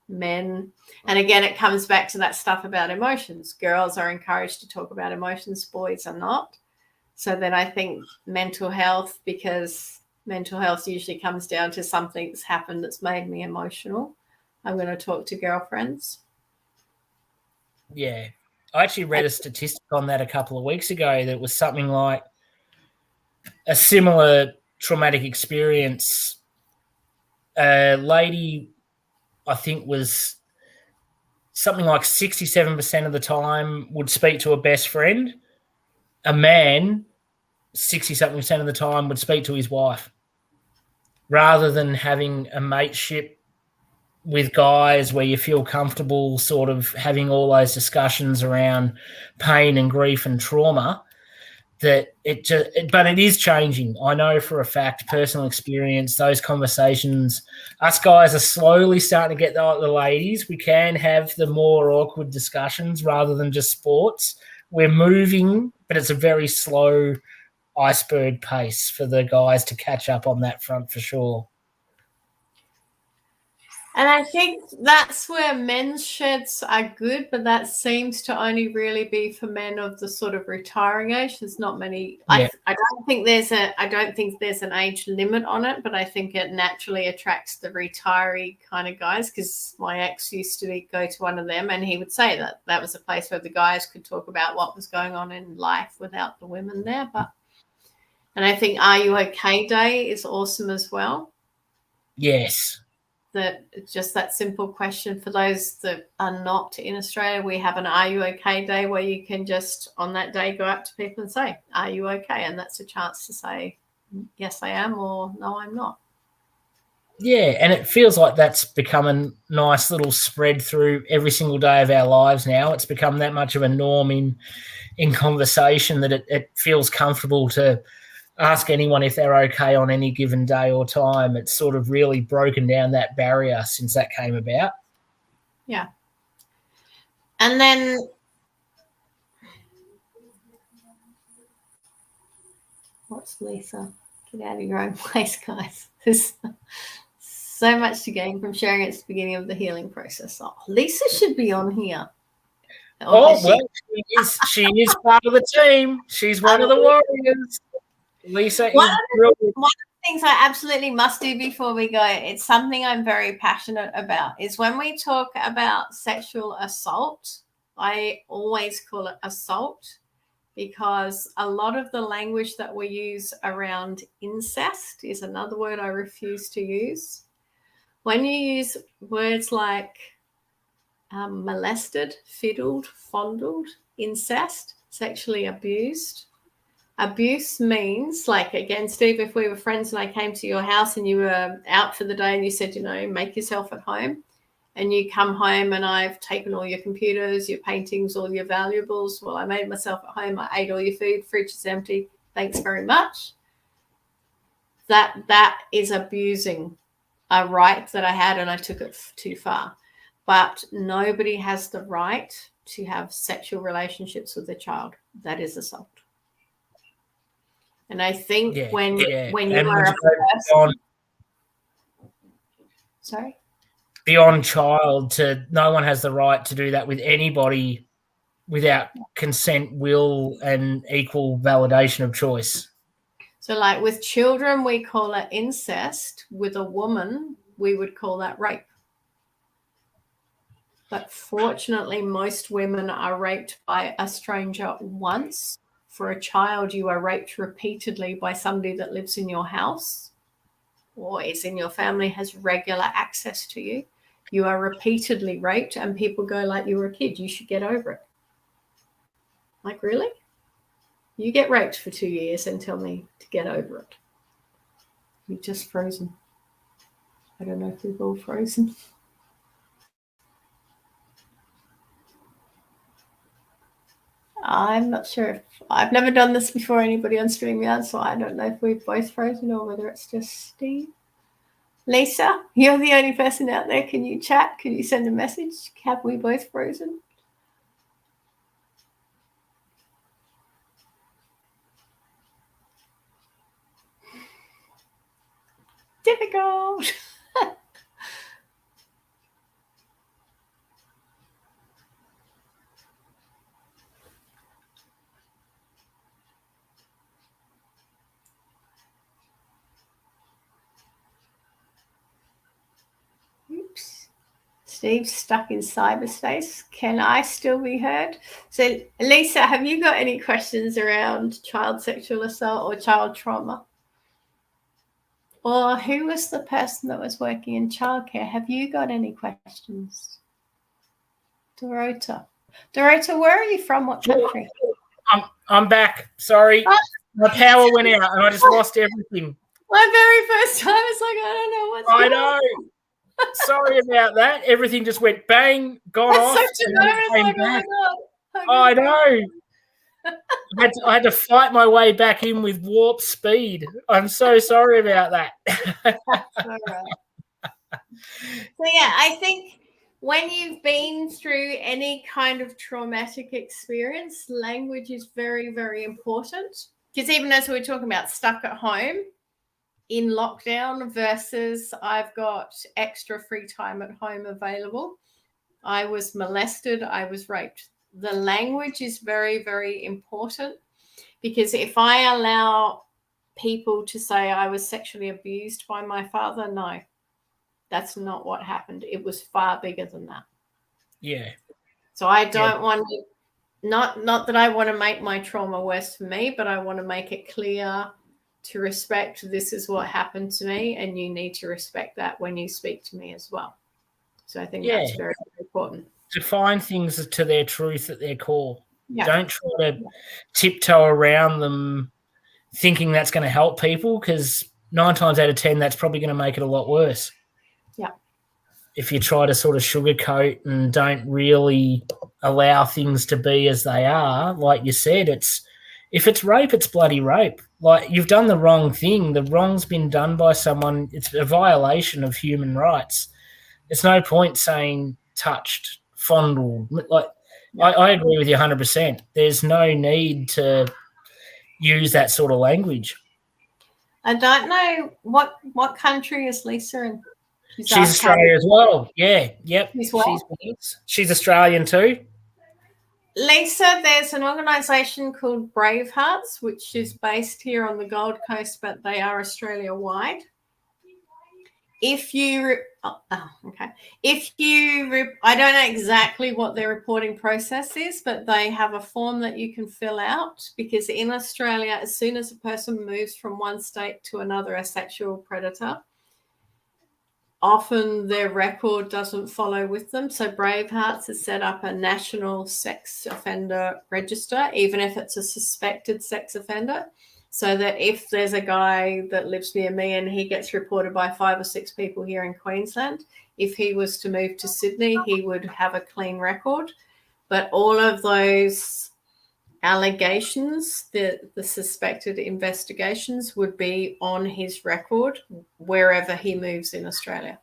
men, and again, it comes back to that stuff about emotions. Girls are encouraged to talk about emotions, boys are not. So then I think mental health, because mental health usually comes down to something that's happened that's made me emotional, I'm going to talk to girlfriends. Yeah. I actually read a statistic on that a couple of weeks ago that was something like a similar traumatic experience. A lady, I think, was something like 67% of the time would speak to a best friend. A man, 60-something% of the time, would speak to his wife, rather than having a mateship with guys where you feel comfortable sort of having all those discussions around pain and grief and trauma. But it is changing. I know for a fact, personal experience, those conversations, us guys are slowly starting to get the ladies. We can have the more awkward discussions rather than just sports. We're moving, but it's a very slow iceberg pace for the guys to catch up on that front for sure. And I think that's where men's sheds are good, but that seems to only really be for men of the sort of retiring age. There's not many. Yeah. I don't think there's an age limit on it, but I think it naturally attracts the retiree kind of guys, because my ex used to go to one of them and he would say that that was a place where the guys could talk about what was going on in life without the women there. And I think Are You Okay Day is awesome as well. Yes. Just that simple question for those that are not in Australia. We have an Are You Okay Day where you can just on that day go up to people and say, are you okay? And that's a chance to say, yes, I am, or no, I'm not. Yeah, and it feels like that's become a nice little spread through every single day of our lives now. It's become that much of a norm in conversation that it feels comfortable to ask anyone if they're okay on any given day or time. It's sort of really broken down that barrier since that came about. Yeah. And then what's Lisa? Get out of your own place, guys. There's so much to gain from sharing at the beginning of the healing process. Oh, Lisa should be on here. Oh, well, she is part of the team. She's one of the warriors. Lisa is brilliant. One of the things I absolutely must do before we go, it's something I'm very passionate about, is when we talk about sexual assault, I always call it assault, because a lot of the language that we use around incest is another word I refuse to use. When you use words like molested, fiddled, fondled, incest, sexually abused, abuse means, like, again, Steve, if we were friends and I came to your house and you were out for the day and you said, make yourself at home, and you come home and I've taken all your computers, your paintings, all your valuables. Well, I made myself at home. I ate all your food. Fridge is empty. Thanks very much. That is abusing a right that I had, and I took it too far. But nobody has the right to have sexual relationships with a child. That is assault. And I think when you are a person, sorry? Beyond child, no one has the right to do that with anybody without consent, will, and equal validation of choice. So, like with children, we call it incest. With a woman, we would call that rape. But fortunately, most women are raped by a stranger once. For a child, you are raped repeatedly by somebody that lives in your house or is in your family, has regular access to you. You are repeatedly raped, and people go like, you were a kid, you should get over it. Like, really? You get raped for 2 years and tell me to get over it. You're just frozen. I don't know if we've all frozen. I'm not sure if I've never done this before anybody on StreamYard, so I don't know if we've both frozen or whether it's just Steve. Lisa, you're the only person out there. Can you chat? Can you send a message? Have we both frozen? Difficult. Oops. Steve's stuck in cyberspace. Can I still be heard? So, Lisa, have you got any questions around child sexual assault or child trauma? Or who was the person that was working in childcare? Have you got any questions? Dorota, where are you from? What country? I'm back. Sorry. My power went out and I just lost everything. My very first time, it's like, I don't know what's going on. I know. Sorry about that. Everything just went bang, gone off. Such a nervous, like, oh my God. I know. I had to fight my way back in with warp speed. I'm so sorry about that. That's all right. So, yeah, I think when you've been through any kind of traumatic experience, language is very, very important. Because even as we were talking about stuck at home in lockdown versus I've got extra free time at home available, I was molested, I was raped. The language is very, very important, because if I allow people to say I was sexually abused by my father, no, that's not what happened. It was far bigger than that. Yeah. So I don't want to, not that I want to make my trauma worse for me, but I want to make it clear to respect this is what happened to me, and you need to respect that when you speak to me as well. So I think that's very, very important. Define things to their truth at their core. Yeah. Don't try to tiptoe around them thinking that's going to help people, because 9 times out of 10, that's probably going to make it a lot worse. Yeah. If you try to sort of sugarcoat and don't really allow things to be as they are, like you said, if it's rape, it's bloody rape. Like, you've done the wrong thing. The wrong's been done by someone. It's a violation of human rights. There's no point saying touched, fondled. Like, I agree with you 100%. There's no need to use that sort of language. I don't know what country is Lisa in. She's Australia as well. Yeah, yep. She's what? She's Australian too. Lisa, there's an organisation called Bravehearts, which is based here on the Gold Coast, but they are Australia-wide. If you, I don't know exactly what their reporting process is, but they have a form that you can fill out, because in Australia, as soon as a person moves from one state to another, a sexual predator, often their record doesn't follow with them. So Bravehearts has set up a national sex offender register, even if it's a suspected sex offender, so that if there's a guy that lives near me and he gets reported by 5 or 6 people here in Queensland, if he was to move to Sydney, he would have a clean record. But all of those allegations, the suspected investigations, would be on his record wherever he moves in Australia.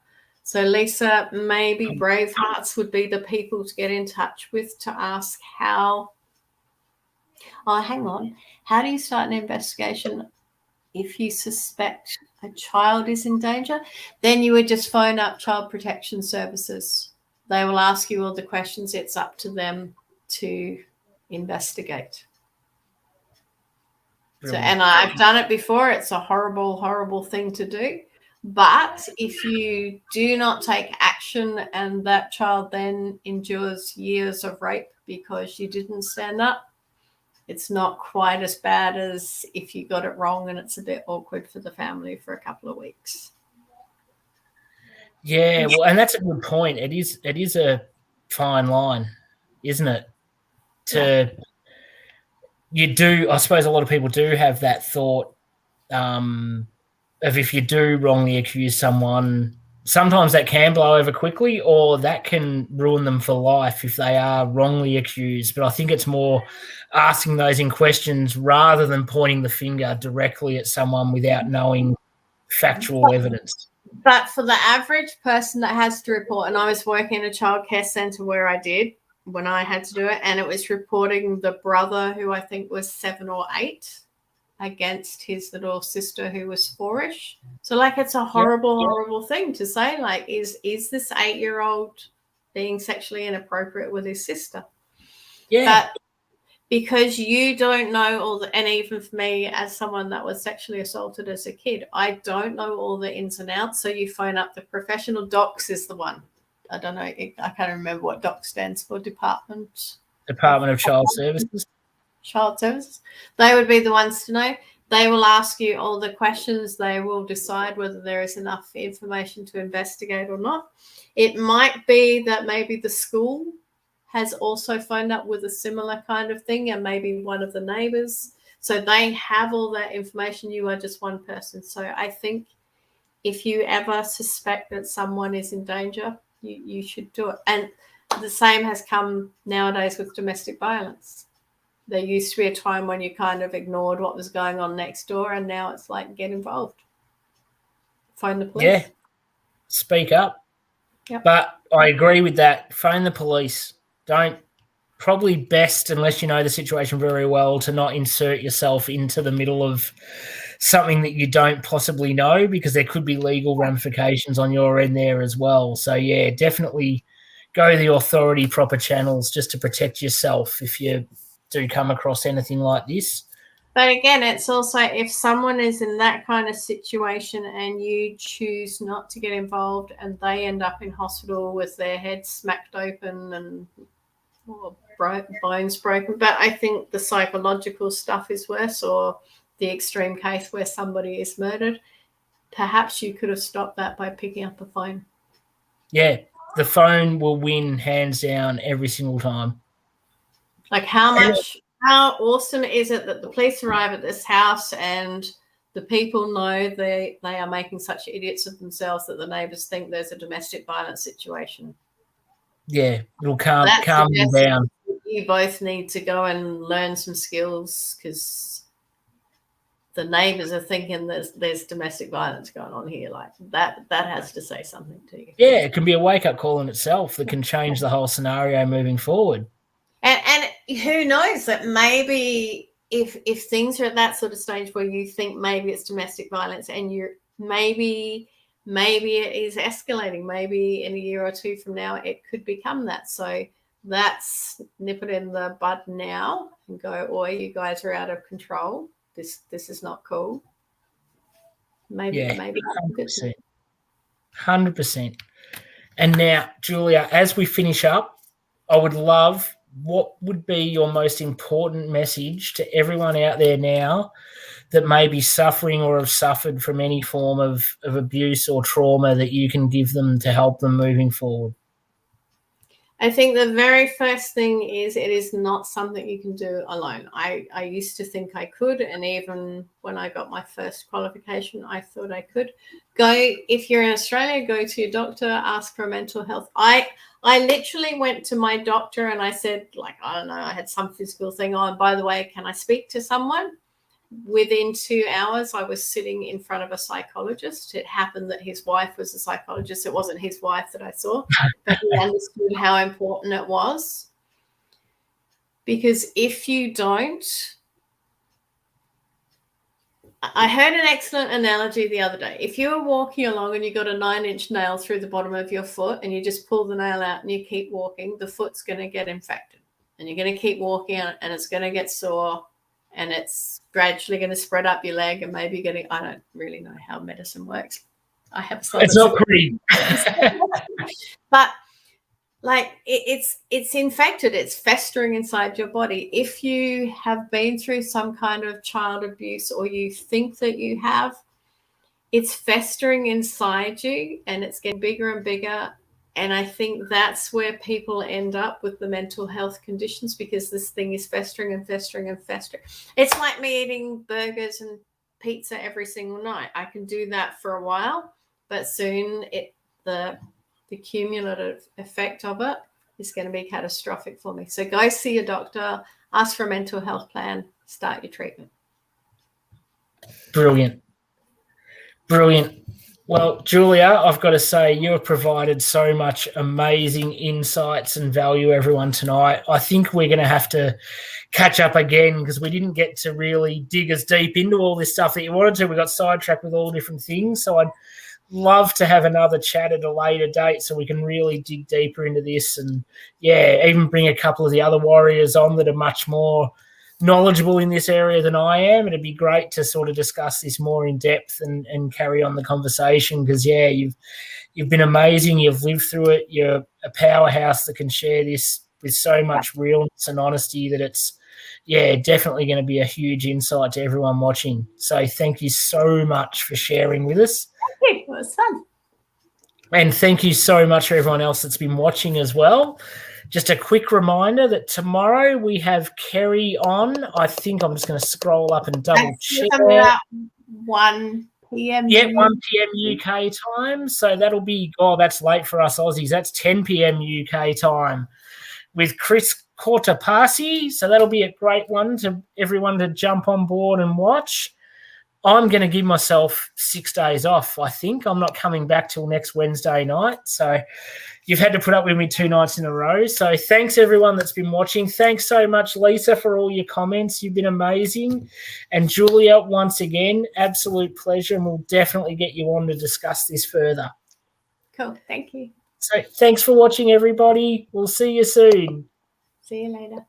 So Lisa, maybe Bravehearts would be the people to get in touch with to ask how. Oh, hang on. How do you start an investigation if you suspect a child is in danger? Then you would just phone up Child Protection Services. They will ask you all the questions. It's up to them to investigate. So, and I've done it before. It's a horrible, horrible thing to do. But if you do not take action and that child then endures years of rape because you didn't stand up, it's not quite as bad as if you got it wrong and it's a bit awkward for the family for a couple of weeks. Yeah, well, and that's a good point. It is a fine line, isn't it? I suppose a lot of people do have that thought of, if you do wrongly accuse someone, sometimes that can blow over quickly, or that can ruin them for life if they are wrongly accused. But I think it's more asking those in questions rather than pointing the finger directly at someone without knowing factual evidence. But for the average person that has to report, and I was working in a childcare centre where I did when I had to do it, and it was reporting the brother, who I think was 7 or 8, against his little sister who was 4-ish. So like, it's a horrible thing to say, like, is this 8-year-old being sexually inappropriate with his sister? But because you don't know all the, and even for me as someone that was sexually assaulted as a kid, I don't know all the ins and outs. So you phone up the professional. DOCS is the one. I don't know. I can't remember what DOCS stands for. Department of Child Services. Child Services. They would be the ones to know. They will ask you all the questions. They will decide whether there is enough information to investigate or not. It might be that maybe the school has also phoned up with a similar kind of thing, and maybe one of the neighbours. So they have all that information. You are just one person. So I think if you ever suspect that someone is in danger, you should do it. And the same has come nowadays with domestic violence. There used to be a time when you kind of ignored what was going on next door, and now it's like, get involved. Phone the police. Yeah, speak up. Yep. But I agree with that. Phone the police. Don't, probably best, unless you know the situation very well, to not insert yourself into the middle of something that you don't possibly know, because there could be legal ramifications on your end there as well. So, yeah, definitely go the authority proper channels just to protect yourself if you do come across anything like this. But again, it's also, if someone is in that kind of situation and you choose not to get involved and they end up in hospital with their head smacked open and bones broken, but I think the psychological stuff is worse, or the extreme case where somebody is murdered, perhaps you could have stopped that by picking up a phone. Yeah, the phone will win hands down every single time. Like, how awesome is it that the police arrive at this house and the people know they are making such idiots of themselves that the neighbours think there's a domestic violence situation? Yeah, it'll calm you down. You both need to go and learn some skills, because the neighbours are thinking there's domestic violence going on here. Like, that has to say something to you. Yeah, it can be a wake-up call in itself that can change the whole scenario moving forward. And who knows, that maybe if things are at that sort of stage where you think maybe it's domestic violence, and you're maybe it is escalating, maybe in a year or two from now it could become that. So that's nip it in the bud now and go, "Oi, you guys are out of control. This is not cool." Maybe 100%. 100%. And now, Julia, as we finish up, I would love, what would be your most important message to everyone out there now that may be suffering or have suffered from any form of abuse or trauma that you can give them to help them moving forward? I think the very first thing is it is not something you can do alone. I used to think I could, and even when I got my first qualification, I thought I could. If you're in Australia, go to your doctor, ask for mental health. I literally went to my doctor and I said, like, I don't know, I had some physical thing on. By the way, can I speak to someone? Within 2 hours, I was sitting in front of a psychologist. It happened that his wife was a psychologist. It wasn't his wife that I saw, but he understood how important it was. Because if you don't, I heard an excellent analogy the other day. If you were walking along and you got a 9-inch nail through the bottom of your foot and you just pull the nail out and you keep walking, the foot's going to get infected. And you're going to keep walking and it's going to get sore. And it's gradually going to spread up your leg and maybe getting, I don't really know how medicine works. I have some. It's not pretty. But like it's infected, it's festering inside your body. If you have been through some kind of child abuse or you think that you have, it's festering inside you and it's getting bigger and bigger. And I think that's where people end up with the mental health conditions, because this thing is festering and festering and festering. It's like me eating burgers and pizza every single night. I can do that for a while, but soon the cumulative effect of it is going to be catastrophic for me. So go see your doctor, ask for a mental health plan, start your treatment. Brilliant. Brilliant. Well, Julia, I've got to say you have provided so much amazing insights and value, everyone, tonight. I think we're going to have to catch up again because we didn't get to really dig as deep into all this stuff that you wanted to. We got sidetracked with all different things. So I'd love to have another chat at a later date so we can really dig deeper into this and, even bring a couple of the other warriors on that are much more knowledgeable in this area than I am. It'd be great to sort of discuss this more in depth and carry on the conversation because, you've been amazing. You've lived through it. You're a powerhouse that can share this with so much realness and honesty that it's, definitely going to be a huge insight to everyone watching. So thank you so much for sharing with us. Thank you. It was fun. And thank you so much for everyone else that's been watching as well. Just a quick reminder that tomorrow we have Kerry on. I think I'm just going to scroll up and double check. About 1 p.m. Yeah, 1 p.m. UK time. So that'll be, that's late for us Aussies. That's 10 p.m. UK time with Chris Cortapassi. So that'll be a great one to everyone to jump on board and watch. I'm going to give myself 6 days off, I think. I'm not coming back till next Wednesday night. So you've had to put up with me 2 nights in a row. So thanks, everyone that's been watching. Thanks so much, Lisa, for all your comments. You've been amazing. And Julia, once again, absolute pleasure, and we'll definitely get you on to discuss this further. Cool. Thank you. So thanks for watching, everybody. We'll see you soon. See you later.